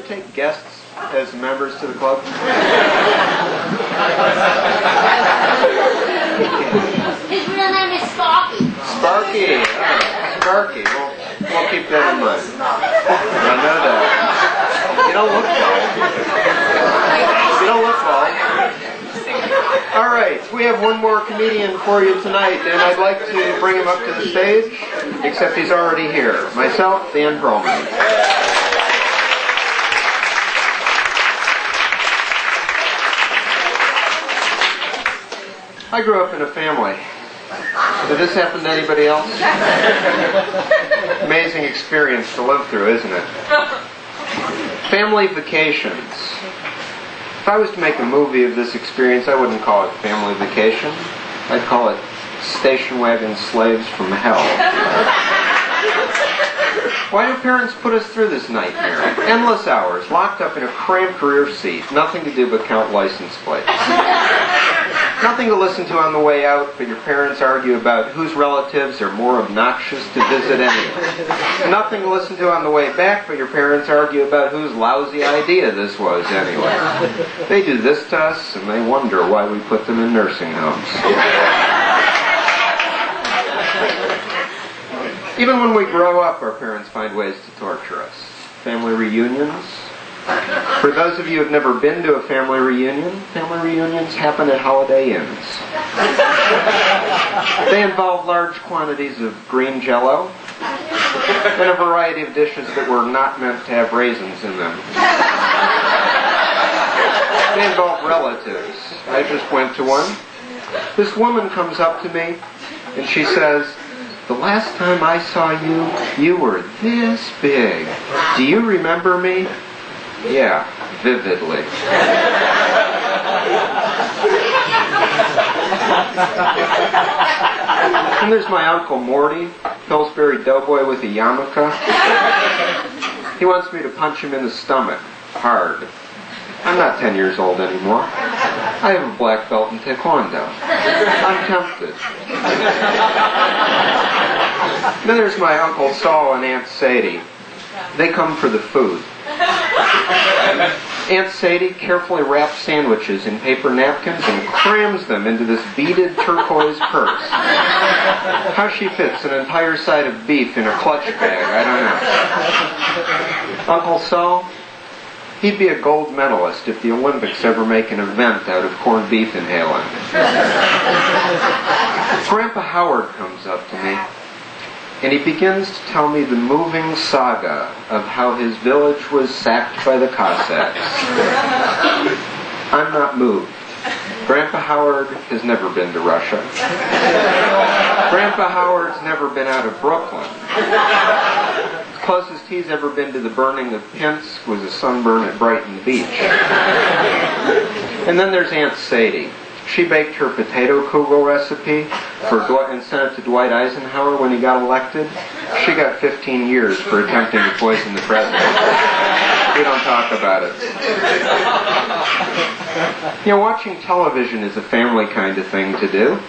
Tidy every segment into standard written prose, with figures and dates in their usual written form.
take guests as members to the club? His real name is Sparky. Sparky. Sparky. We'll keep that in mind. I know that. You don't look bald. You don't look bald. All right, we have one more comedian for you tonight, and I'd like to bring him up to the stage, except he's already here. Myself, Dan Perlman. I grew up in a family. Did this happen to anybody else? Amazing experience to live through, isn't it? Family vacations. If I was to make a movie of this experience, I wouldn't call it Family Vacation. I'd call it Station Wagon Slaves from Hell. Why do parents put us through this nightmare? Endless hours, locked up in a cramped rear seat, nothing to do but count license plates. Nothing to listen to on the way out, but your parents argue about whose relatives are more obnoxious to visit anyway. Nothing to listen to on the way back, but your parents argue about whose lousy idea this was anyway. They do this to us, and they wonder why we put them in nursing homes. Even when we grow up, our parents find ways to torture us. Family reunions. For those of you who have never been to a family reunions happen at Holiday Inns. They involve large quantities of green Jell-O and a variety of dishes that were not meant to have raisins in them. They involve relatives. I just went to one. This woman comes up to me and she says, "The last time I saw you, you were this big. Do you remember me?" Yeah, vividly. And there's my Uncle Morty, Pillsbury Doughboy with a yarmulke. He wants me to punch him in the stomach, hard. I'm not 10 years old anymore. I have a black belt in Taekwondo. I'm tempted. Then there's my Uncle Saul and Aunt Sadie. They come for the food. Aunt Sadie carefully wraps sandwiches in paper napkins and crams them into this beaded turquoise purse. How she fits an entire side of beef in a clutch bag, I don't know. Uncle Saul, he'd be a gold medalist if the Olympics ever make an event out of corned beef inhaling. Grandpa Howard comes up to me, and he begins to tell me the moving saga of how his village was sacked by the Cossacks. I'm not moved. Grandpa Howard has never been to Russia. Grandpa Howard's never been out of Brooklyn. The closest he's ever been to the burning of Pinsk was a sunburn at Brighton Beach. And then there's Aunt Sadie. She baked her potato kugel recipe and sent it to Dwight Eisenhower when he got elected. She got 15 years for attempting to poison the president. We don't talk about it. You know, watching television is a family kind of thing to do.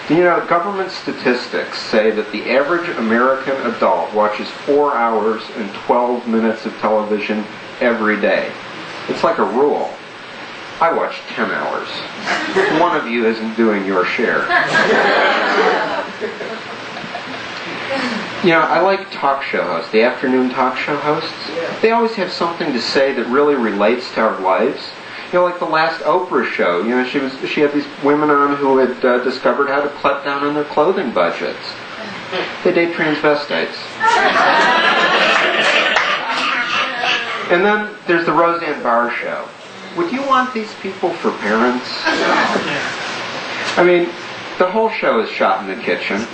You know, government statistics say that the average American adult watches 4 hours and 12 minutes of television every day. It's like a rule. I watch 10 hours. One of you isn't doing your share. You know, I like talk show hosts, the afternoon talk show hosts. They always have something to say that really relates to our lives. You know, like the last Oprah show, you know, she had these women on who had discovered how to cut down on their clothing budgets. They date transvestites. And then there's the Roseanne Barr show. Would you want these people for parents? I mean, the whole show is shot in the kitchen.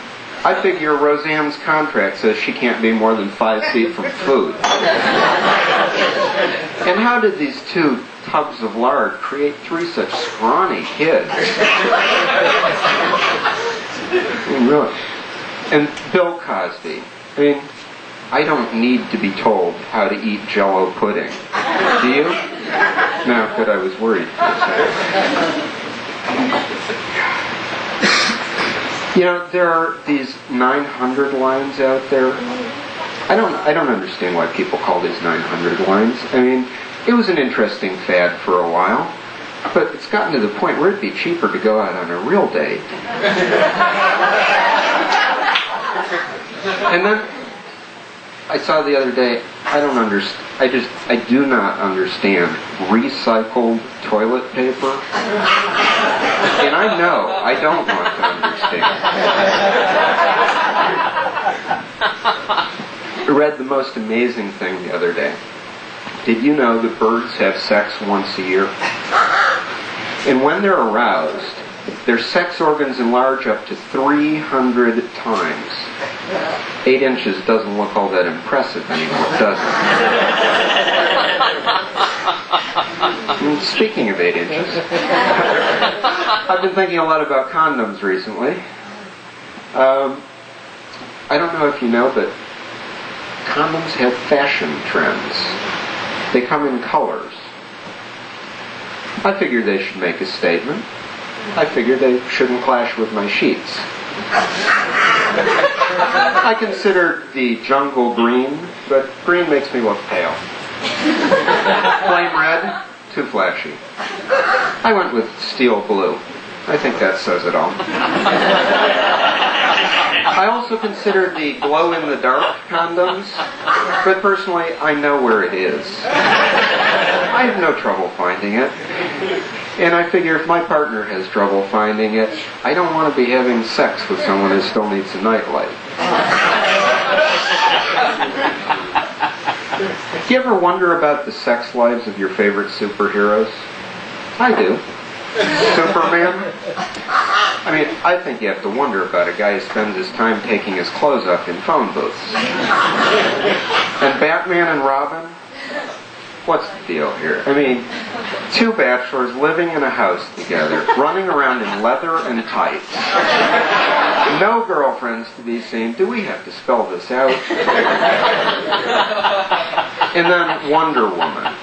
I figure Roseanne's contract says she can't be more than 5 feet from food. And how did these 2 tubs of lard create 3 such scrawny kids? I mean, really. And Bill Cosby. I mean, I don't need to be told how to eat Jell-O pudding. Do you? No, good, I was worried for a second. You know, there are these 900 lines out there. I don't understand why people call these 900 lines. I mean, it was an interesting fad for a while, but it's gotten to the point where it'd be cheaper to go out on a real date. And then I saw the other day, I do not understand recycled toilet paper. And I know I don't want to understand. I read the most amazing thing the other day. Did you know that birds have sex once a year? And when they're aroused, their sex organs enlarge up to 300 times. 8 inches doesn't look all that impressive anymore, does it? And speaking of 8 inches, I've been thinking a lot about condoms recently. I don't know if you know, but condoms have fashion trends. They come in colors. I figured they should make a statement. I figured they shouldn't clash with my sheets. I considered the jungle green, but green makes me look pale. Flame red, too flashy. I went with steel blue. I think that says it all. I also considered the glow-in-the-dark condoms, but personally, I know where it is. I have no trouble finding it. And I figure if my partner has trouble finding it, I don't want to be having sex with someone who still needs a nightlight. Do you ever wonder about the sex lives of your favorite superheroes? I do. Superman? I mean, I think you have to wonder about a guy who spends his time taking his clothes up in phone booths. And Batman and Robin? What's the deal here? I mean, 2 bachelors living in a house together, running around in leather and tights. No girlfriends to be seen. Do we have to spell this out? And then Wonder Woman.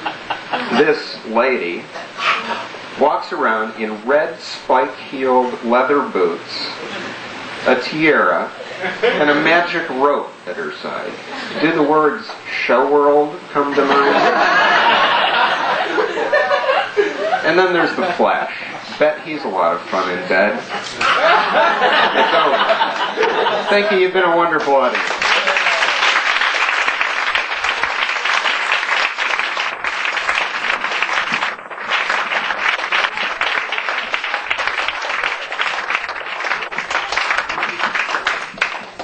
This lady walks around in red spike-heeled leather boots, a tiara, and a magic rope at her side. Do the words "show world" come to mind? And then there's the Flash. Bet he's a lot of fun in bed. It's over. Thank you. You've been a wonderful audience.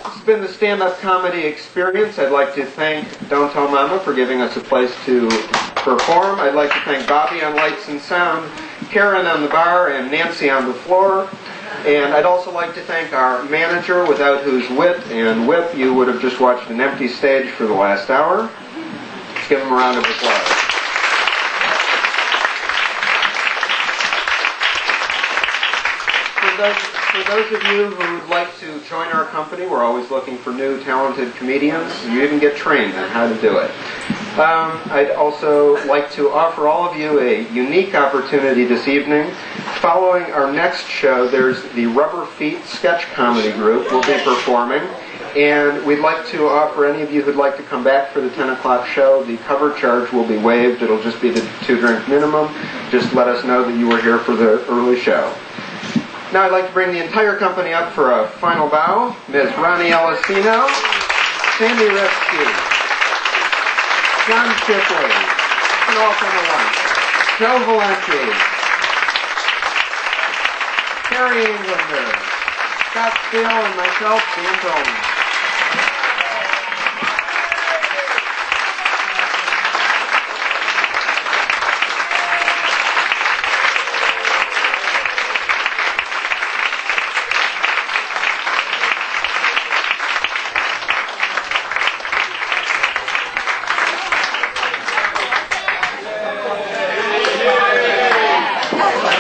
It's been the stand-up comedy experience. I'd like to thank Don't Tell Mama for giving us a place to perform. I'd like to thank Bobby on lights and sound, Karen on the bar, and Nancy on the floor. And I'd also like to thank our manager, without whose wit and whip you would have just watched an empty stage for the last hour. Let's give him a round of applause. For those of you who would like to join our company, we're always looking for new, talented comedians. You even get trained on how to do it. I'd also like to offer all of you a unique opportunity this evening. Following our next show, there's the Rubber Feet Sketch Comedy Group will be performing. And we'd like to offer any of you who'd like to come back for the 10 o'clock show, the cover charge will be waived. It'll just be the 2-drink minimum. Just let us know that you were here for the early show. Now I'd like to bring the entire company up for a final bow. Ms. Ronnie Alessino, Sandy Rifsky, John Shipley, and all from the lunch, Joe Valenti, Carrie Englander, Scott Steele, and myself, Dan Tolman.